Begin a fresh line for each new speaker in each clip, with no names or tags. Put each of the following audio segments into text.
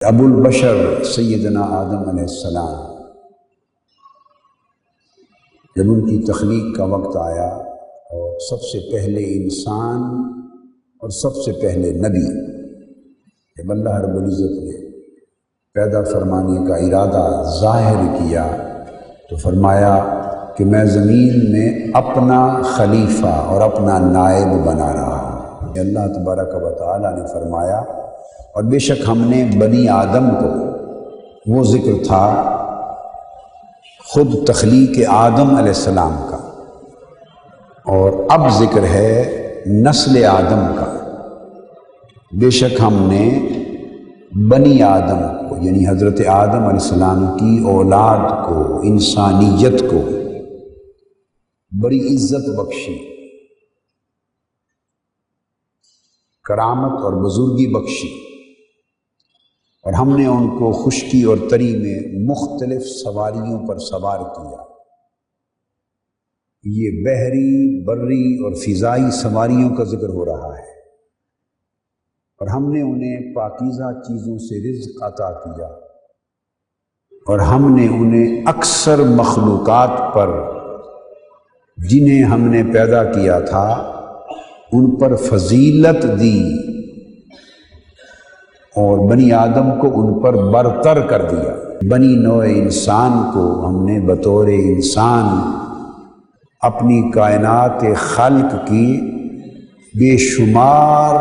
ابو البشر سیدنا آدم علیہ السلام جب ان کی تخلیق کا وقت آیا اور سب سے پہلے انسان اور سب سے پہلے نبی جب اللہ رب العزت نے پیدا فرمانے کا ارادہ ظاہر کیا تو فرمایا کہ میں زمین میں اپنا خلیفہ اور اپنا نائب بنا رہا ہوں۔ اللہ تبارک و تعالیٰ نے فرمایا اور بے شک ہم نے بنی آدم کو، وہ ذکر تھا خود تخلیق آدم علیہ السلام کا، اور اب ذکر ہے نسل آدم کا۔ بے شک ہم نے بنی آدم کو یعنی حضرت آدم علیہ السلام کی اولاد کو، انسانیت کو بڑی عزت بخشی، کرامت اور بزرگی بخشی، اور ہم نے ان کو خشکی اور تری میں مختلف سواریوں پر سوار کیا۔ یہ بحری، بری اور فضائی سواریوں کا ذکر ہو رہا ہے، اور ہم نے انہیں پاکیزہ چیزوں سے رزق عطا کیا، اور ہم نے انہیں اکثر مخلوقات پر جنہیں ہم نے پیدا کیا تھا ان پر فضیلت دی، اور بنی آدم کو ان پر برتر کر دیا۔ بنی نوع انسان کو ہم نے بطور انسان اپنی کائنات خلق کی بے شمار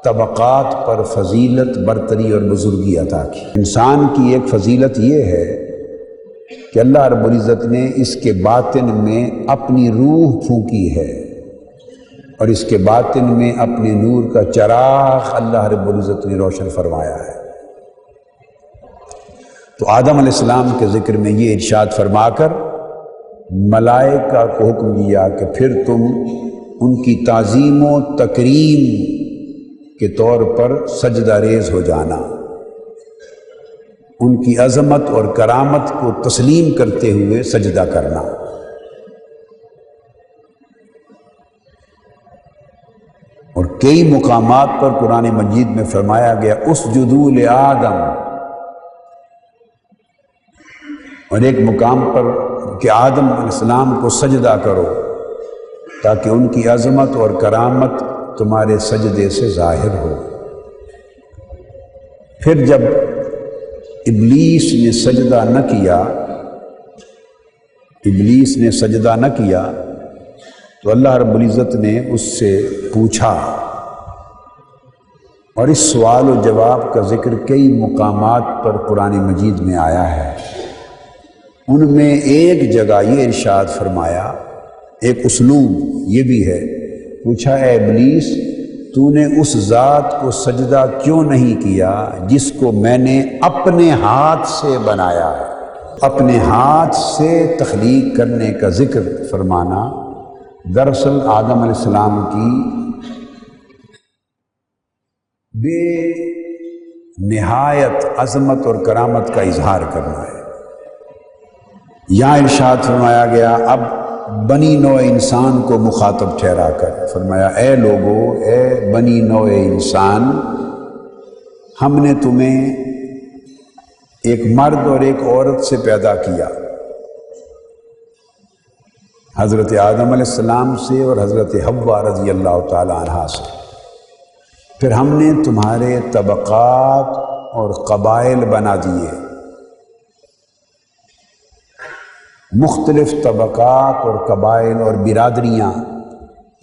طبقات پر فضیلت، برتری اور بزرگی عطا کی۔ انسان کی ایک فضیلت یہ ہے کہ اللہ رب العزت نے اس کے باطن میں اپنی روح پھونکی ہے، اور اس کے باطن میں اپنے نور کا چراغ اللہ رب العزت نے روشن فرمایا ہے۔ تو آدم علیہ السلام کے ذکر میں یہ ارشاد فرما کر ملائکہ کو حکم دیا کہ پھر تم ان کی تعظیم و تکریم کے طور پر سجدہ ریز ہو جانا، ان کی عظمت اور کرامت کو تسلیم کرتے ہوئے سجدہ کرنا۔ اور کئی مقامات پر قرآن مجید میں فرمایا گیا اسجدوا لآدم، اور ایک مقام پر کہ آدم علیہ السلام کو سجدہ کرو تاکہ ان کی عظمت اور کرامت تمہارے سجدے سے ظاہر ہو۔ پھر جب ابلیس نے سجدہ نہ کیا تو اللہ رب العزت نے اس سے پوچھا، اور اس سوال و جواب کا ذکر کئی مقامات پر قرآن مجید میں آیا ہے۔ ان میں ایک جگہ یہ ارشاد فرمایا، ایک اسلوب یہ بھی ہے، پوچھا اے ابلیس تو نے اس ذات کو سجدہ کیوں نہیں کیا جس کو میں نے اپنے ہاتھ سے بنایا ہے۔ اپنے ہاتھ سے تخلیق کرنے کا ذکر فرمانا دراصل آدم علیہ السلام کی بے نہایت عظمت اور کرامت کا اظہار کرنا ہے۔ یہاں ارشاد فرمایا گیا اب بنی نوع انسان کو مخاطب ٹھہرا کر فرمایا اے لوگو، اے بنی نوع انسان، ہم نے تمہیں ایک مرد اور ایک عورت سے پیدا کیا، حضرت آدم علیہ السلام سے اور حضرت حوا رضی اللہ تعالی عنہا سے۔ پھر ہم نے تمہارے طبقات اور قبائل بنا دیے، مختلف طبقات اور قبائل اور برادریاں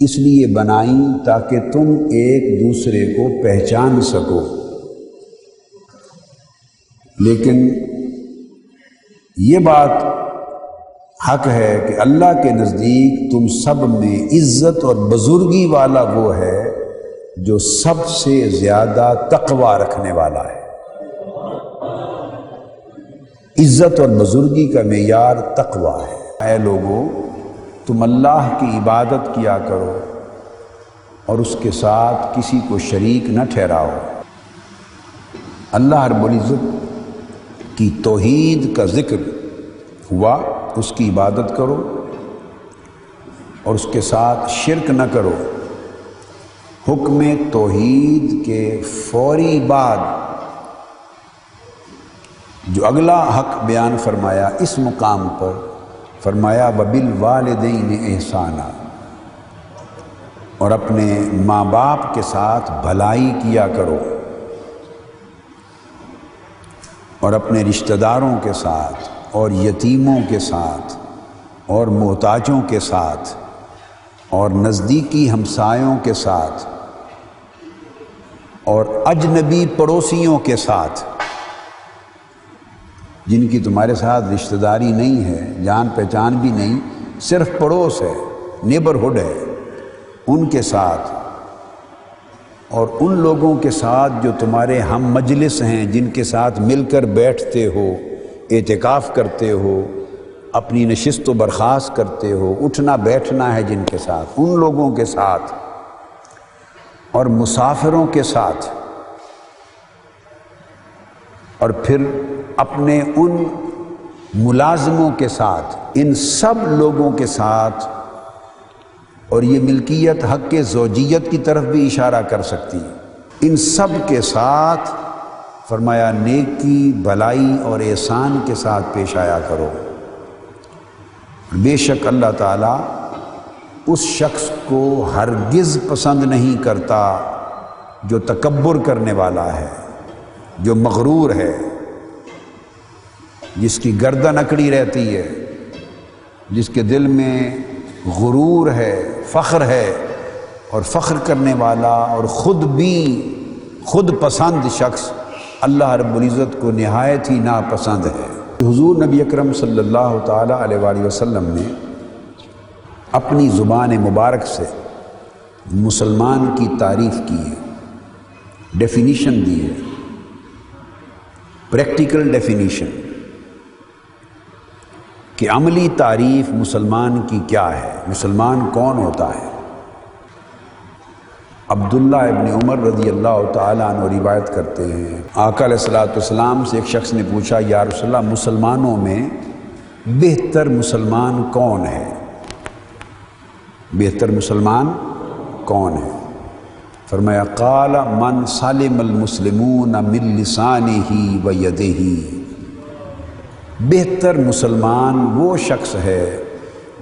اس لیے بنائیں تاکہ تم ایک دوسرے کو پہچان سکو، لیکن یہ بات حق ہے کہ اللہ کے نزدیک تم سب میں عزت اور بزرگی والا وہ ہے جو سب سے زیادہ تقوی رکھنے والا ہے۔ عزت اور بزرگی کا معیار تقوی ہے۔ اے لوگو، تم اللہ کی عبادت کیا کرو اور اس کے ساتھ کسی کو شریک نہ ٹھہراؤ۔ اللہ رب العزت کی توحید کا ذکر ہوا، اس کی عبادت کرو اور اس کے ساتھ شرک نہ کرو۔ حکم توحید کے فوری بعد جو اگلا حق بیان فرمایا اس مقام پر، فرمایا وبالوالدین احسانا، اور اپنے ماں باپ کے ساتھ بھلائی کیا کرو، اور اپنے رشتہ داروں کے ساتھ اور یتیموں کے ساتھ اور محتاجوں کے ساتھ اور نزدیکی ہمسایوں کے ساتھ اور اجنبی پڑوسیوں کے ساتھ، جن کی تمہارے ساتھ رشتہ داری نہیں ہے، جان پہچان بھی نہیں، صرف پڑوس ہے، نیبرہڈ ہے، ان کے ساتھ، اور ان لوگوں کے ساتھ جو تمہارے ہم مجلس ہیں، جن کے ساتھ مل کر بیٹھتے ہو، اعتکاف کرتے ہو، اپنی نشست و برخاست کرتے ہو، اٹھنا بیٹھنا ہے جن کے ساتھ، ان لوگوں کے ساتھ، اور مسافروں کے ساتھ، اور پھر اپنے ان ملازموں کے ساتھ، ان سب لوگوں کے ساتھ، اور یہ ملکیت حق کے زوجیت کی طرف بھی اشارہ کر سکتی ہے، ان سب کے ساتھ فرمایا نیکی، بھلائی اور احسان کے ساتھ پیش آیا کرو۔ بے شک اللہ تعالیٰ اس شخص کو ہرگز پسند نہیں کرتا جو تکبر کرنے والا ہے، جو مغرور ہے، جس کی گردن اکڑی رہتی ہے، جس کے دل میں غرور ہے، فخر ہے، اور فخر کرنے والا اور خود پسند شخص اللہ رب العزت کو نہایت ہی ناپسند ہے۔ حضور نبی اکرم صلی اللہ تعالی علیہ وآلہ وسلم نے اپنی زبان مبارک سے مسلمان کی تعریف کی ہے، ڈیفینیشن دی ہے، پریکٹیکل ڈیفینیشن کہ عملی تعریف مسلمان کی کیا ہے، مسلمان کون ہوتا ہے۔ عبداللہ ابن عمر رضی اللہ تعالیٰ عنہ روایت کرتے ہیں، آقا علیہ الصلوۃ والسلام سے ایک شخص نے پوچھا، یا رسول اللہ مسلمانوں میں بہتر مسلمان کون ہے؟ بہتر مسلمان کون ہے؟ فرمایا قال من سلم المسلمون من لسانہ و یدہ، بہتر مسلمان وہ شخص ہے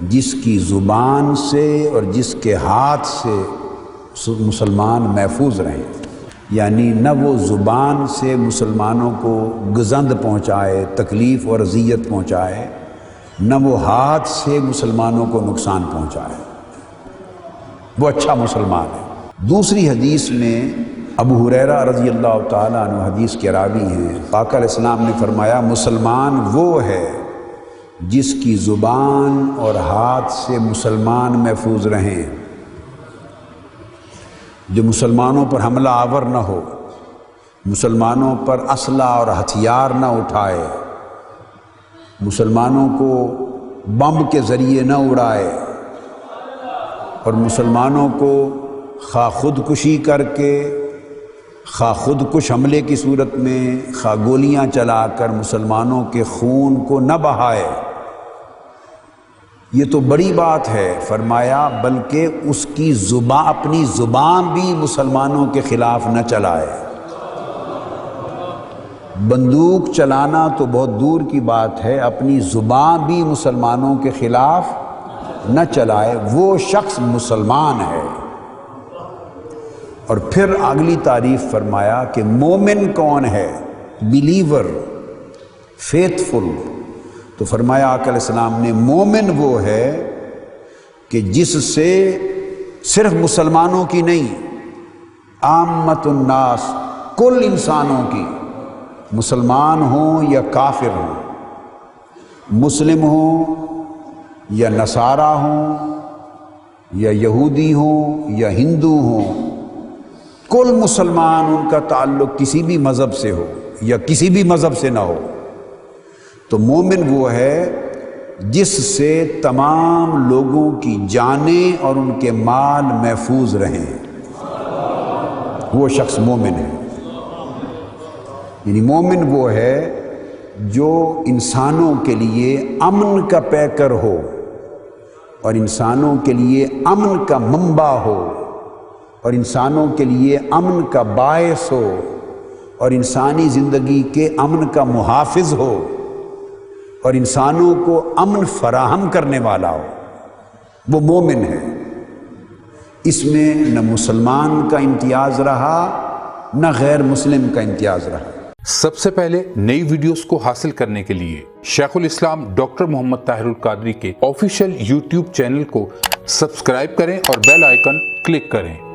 جس کی زبان سے اور جس کے ہاتھ سے مسلمان محفوظ رہیں، یعنی نہ وہ زبان سے مسلمانوں کو گزند پہنچائے، تکلیف اور اذیت پہنچائے، نہ وہ ہاتھ سے مسلمانوں کو نقصان پہنچائے، وہ اچھا مسلمان ہے۔ دوسری حدیث میں ابو ہریرہ رضی اللہ تعالیٰ عنہ حدیث کے راوی ہیں، آقا علیہ السلام نے فرمایا مسلمان وہ ہے جس کی زبان اور ہاتھ سے مسلمان محفوظ رہیں، جو مسلمانوں پر حملہ آور نہ ہو، مسلمانوں پر اسلحہ اور ہتھیار نہ اٹھائے، مسلمانوں کو بم کے ذریعے نہ اڑائے، اور مسلمانوں کو خواہ خودکشی کر کے، خواہ خودکش حملے کی صورت میں، خواہ گولیاں چلا کر مسلمانوں کے خون کو نہ بہائے۔ یہ تو بڑی بات ہے، فرمایا بلکہ اس کی زبان، اپنی زبان بھی مسلمانوں کے خلاف نہ چلائے۔ بندوق چلانا تو بہت دور کی بات ہے، اپنی زبان بھی مسلمانوں کے خلاف نہ چلائے، وہ شخص مسلمان ہے۔ اور پھر اگلی تعریف فرمایا کہ مومن کون ہے، بلیور، فیتھفل، تو فرمایا آقا علیہ السلام نے مومن وہ ہے کہ جس سے صرف مسلمانوں کی نہیں، عامت الناس، کل انسانوں کی، مسلمان ہوں یا کافر ہوں، مسلم ہوں یا نصارہ ہوں یا یہودی ہوں یا ہندو ہوں، کل مسلمان، ان کا تعلق کسی بھی مذہب سے ہو یا کسی بھی مذہب سے نہ ہو، تو مومن وہ ہے جس سے تمام لوگوں کی جانیں اور ان کے مال محفوظ رہیں، وہ شخص مومن ہے۔ یعنی مومن وہ ہے جو انسانوں کے لیے امن کا پیکر ہو اور انسانوں کے لیے امن کا منبع ہو اور انسانوں کے لیے امن کا باعث ہو اور انسانی زندگی کے امن کا محافظ ہو اور انسانوں کو امن فراہم کرنے والا ہو، وہ مومن ہے۔ اس میں نہ مسلمان کا امتیاز رہا نہ غیر مسلم کا امتیاز رہا۔
سب سے پہلے نئی ویڈیوز کو حاصل کرنے کے لیے شیخ الاسلام ڈاکٹر محمد طاہر القادری کے آفیشیل یوٹیوب چینل کو سبسکرائب کریں اور بیل آئیکن کلک کریں۔